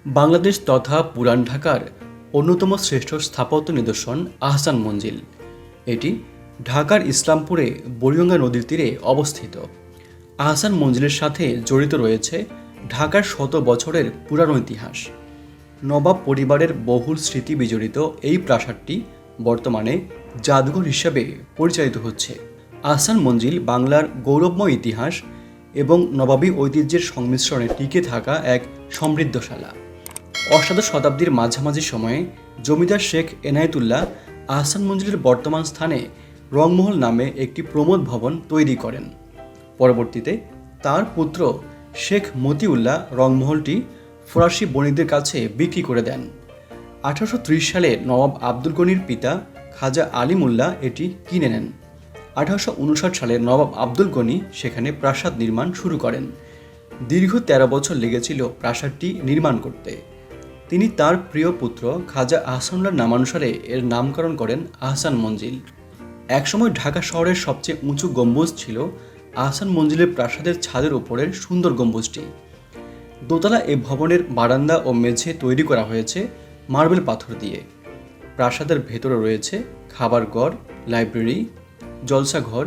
বাংলাদেশ তথা পুরান ঢাকার অন্যতম শ্রেষ্ঠ স্থাপত্য নিদর্শন আহসান মঞ্জিল। এটি ঢাকার ইসলামপুরে বুড়িগঙ্গা নদীর তীরে অবস্থিত। আহসান মঞ্জিলের সাথে জড়িত রয়েছে ঢাকার শত বছরের পুরানো ইতিহাস। নবাব পরিবারের বহুল স্মৃতি বিজড়িত এই প্রাসাদটি বর্তমানে জাদুঘর হিসাবে পরিচালিত হচ্ছে। আহসান মঞ্জিল বাংলার গৌরবময় ইতিহাস এবং নবাবী ঐতিহ্যের সংমিশ্রণে টিকে থাকা এক সমৃদ্ধশালা। অষ্টাদশ শতাব্দীর মাঝামাঝি সময়ে জমিদার শেখ এনায়েতুল্লাহ আহসান মঞ্জিলের বর্তমান স্থানে রংমহল নামে একটি প্রমোদ ভবন তৈরি করেন। পরবর্তীতে তার পুত্র শেখ মতিউল্লাহ রংমহলটি ফরাসি বণিকদের কাছে বিক্রি করে দেন। 1830 সালে নবাব আব্দুল গনির পিতা খাজা আলিমুল্লাহ এটি কিনে নেন। 1859 সালে নবাব আব্দুল গনি সেখানে প্রাসাদ নির্মাণ শুরু করেন। দীর্ঘ 13 বছর লেগেছিল প্রাসাদটি নির্মাণ করতে। তিনি তার প্রিয় পুত্র খাজা আহসানুল্লাহর নামানুসারে এর নামকরণ করেন আহসান মঞ্জিল। একসময় ঢাকা শহরের সবচেয়ে উঁচু গম্বুজ ছিল আহসান মঞ্জিলের প্রাসাদের ছাদের উপরের সুন্দর গম্বুজটি। দোতলা এ ভবনের বারান্দা ও মেঝে তৈরি করা হয়েছে মার্বেল পাথর দিয়ে। প্রাসাদের ভেতরে রয়েছে খাবার ঘর, লাইব্রেরি, জলসাঘর,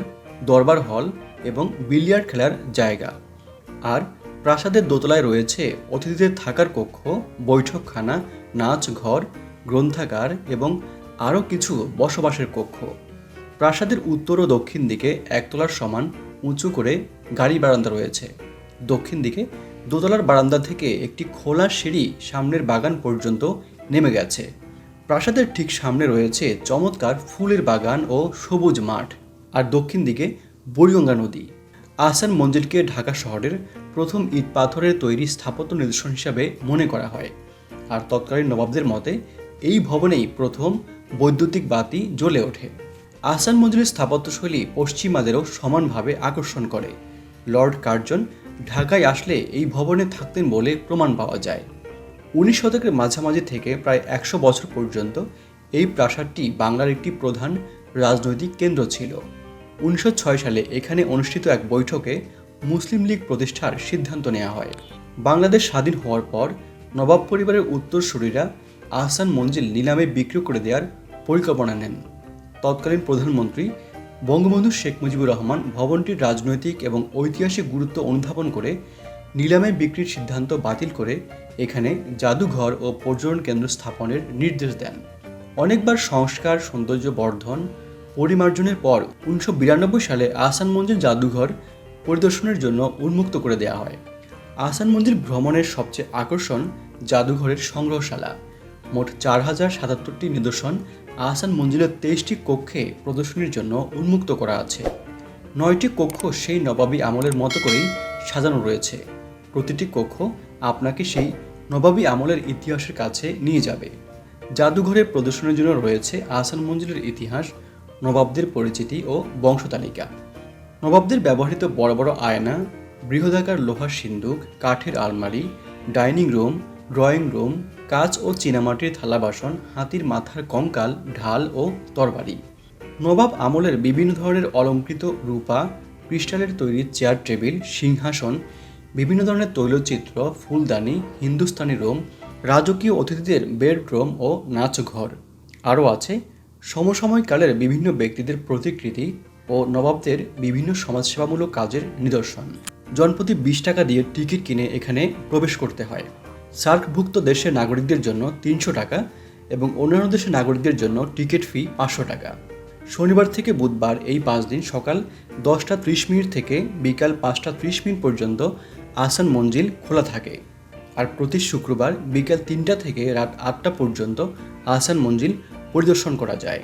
দরবার হল এবং বিলিয়ার্ড খেলার জায়গা। আর প্রাসাদের দোতলায় রয়েছে অতিথিদের থাকার কক্ষ, বৈঠকখানা, নাচ ঘর, গ্রন্থাগার এবং আরও কিছু বসবাসের কক্ষ। প্রাসাদের উত্তর ও দক্ষিণ দিকে একতলার সমান উঁচু করে গাড়ি বারান্দা রয়েছে। দক্ষিণ দিকে দোতলার বারান্দা থেকে একটি খোলা সিঁড়ি সামনের বাগান পর্যন্ত নেমে গেছে। প্রাসাদের ঠিক সামনে রয়েছে চমৎকার ফুলের বাগান ও সবুজ মাঠ। আর দক্ষিণ দিকে বুড়িগঙ্গা নদী। আহসান মঞ্জিলকে ঢাকা শহরের প্রথম ইট পাথরের তৈরি স্থাপত্য নিদর্শন হিসাবে মনে করা হয়। আর তৎকালীন নবাবদের মতে এই ভবনেই প্রথম বৈদ্যুতিক বাতি জ্বলে ওঠে। আহসান মঞ্জিলের স্থাপত্যশৈলী পশ্চিমাদেরও সমানভাবে আকর্ষণ করে। লর্ড কার্জন ঢাকায় আসলে এই ভবনে থাকতেন বলে প্রমাণ পাওয়া যায়। 19 শতকের মাঝামাঝি থেকে প্রায় 100 বছর পর্যন্ত এই প্রাসাদটি বাংলার একটি প্রধান রাজনৈতিক কেন্দ্র ছিল। 1906 সালে এখানে অনুষ্ঠিত এক বৈঠকে মুসলিম লীগ প্রতিষ্ঠার সিদ্ধান্ত নেওয়া হয়। বাংলাদেশ স্বাধীন হওয়ার পর নবাব পরিবারের উত্তরসূরিরা আহসান মঞ্জিল নিলামে বিক্রি করে দেওয়ার পরিকল্পনা নেন। তৎকালীন প্রধানমন্ত্রী বঙ্গবন্ধু শেখ মুজিবুর রহমান ভবনটির রাজনৈতিক এবং ঐতিহাসিক গুরুত্ব অনুধাবন করে নিলামে বিক্রির সিদ্ধান্ত বাতিল করে এখানে জাদুঘর ও পর্যটন কেন্দ্র স্থাপনের নির্দেশ দেন। অনেকবার সংস্কার, সৌন্দর্য বর্ধন, পরিমার্জনের পর 1992 সালে আহসান মঞ্জিল জাদুঘর পরিদর্শনের জন্য উন্মুক্ত করে দেওয়া হয়। আহসান মঞ্জিল ভ্রমণের সবচেয়ে আকর্ষণ জাদুঘরের সংগ্রহশালা। মোট 4077টি নিদর্শন আহসান মঞ্জিলের 23টি কক্ষে প্রদর্শনীর জন্য উন্মুক্ত করা আছে। 9টি কক্ষ সেই নবাবী আমলের মতো করেই সাজানো রয়েছে। প্রতিটি কক্ষ আপনাকে সেই নবাবী আমলের ইতিহাসের কাছে নিয়ে যাবে। জাদুঘরের প্রদর্শনীর জন্য রয়েছে আহসান মঞ্জিলের ইতিহাস, নবাবদের পরিচিতি ও বংশতালিকা। নবাবদের ব্যবহৃত বড় বড় আয়না, বৃহদাকার লোহার সিন্দুক, কাঠের আলমারি, ডাইনিং রুম, ড্রয়িং রুম, কাঁচ ও চীনামাটির থালা বাসন, হাতির মাথার কঙ্কাল, ঢাল ও তরবারি। নবাব আমলের বিভিন্ন ধরনের অলঙ্কৃত রূপা ক্রিস্টালের তৈরি চেয়ার টেবিল, সিংহাসন, বিভিন্ন ধরনের তৈলচিত্র, ফুলদানি, হিন্দুস্তানি রুম, রাজকীয় অতিথিদের বেডরুম ও নাচঘর। আরও আছে সমসাময়িককালের বিভিন্ন ব্যক্তিদের প্রতিকৃতি ও নবাবদের বিভিন্ন সমাজসেবামূলক কাজের নিদর্শন। জনপ্রতি 20 টাকা দিয়ে টিকিট কিনে এখানে প্রবেশ করতে হয়। সার্কভুক্ত দেশের নাগরিকদের জন্য 300 টাকা এবং অন্যান্য দেশের নাগরিকদের জন্য টিকিট ফি 500 টাকা। শনিবার থেকে বুধবার এই 5 দিন সকাল 10:30 থেকে বিকাল 5:30 পর্যন্ত আহসান মঞ্জিল খোলা থাকে। আর প্রতি শুক্রবার বিকাল 3টা থেকে রাত 8টা পর্যন্ত আহসান মঞ্জিল পরিদর্শন করা যায়।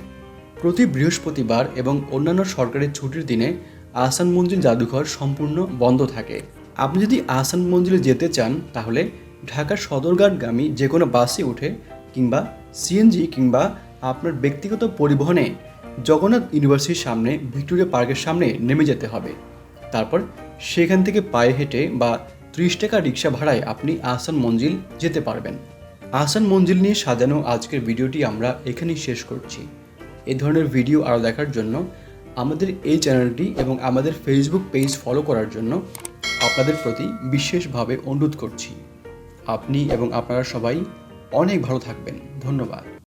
প্রতি বৃহস্পতিবার এবং অন্যান্য সরকারি ছুটির দিনে আহসান মঞ্জিল জাদুঘর সম্পূর্ণ বন্ধ থাকে। আপনি যদি আহসান মঞ্জিলে যেতে চান তাহলে ঢাকার সদরঘাটগামী যে কোনো বাসে উঠে কিংবা সিএনজি কিংবা আপনার ব্যক্তিগত পরিবহনে জগন্নাথ ইউনিভার্সিটির সামনে ভিক্টোরিয়া পার্কের সামনে নেমে যেতে হবে। তারপর সেখান থেকে পায়ে হেঁটে বা 30 টাকা রিক্সা ভাড়ায় আপনি আহসান মঞ্জিল যেতে পারবেন। আহসান মঞ্জিল নিয়ে সাজানো আজকের ভিডিওটি আমরা এখানেই শেষ করছি। এই ধরনের ভিডিও আরও দেখার জন্য আমাদের এই চ্যানেলটি এবং আমাদের ফেসবুক পেজ ফলো করার জন্য আপনাদের প্রতি বিশেষভাবে অনুরোধ করছি। আপনি এবং আপনারা সবাই অনেক ভালো থাকবেন। ধন্যবাদ।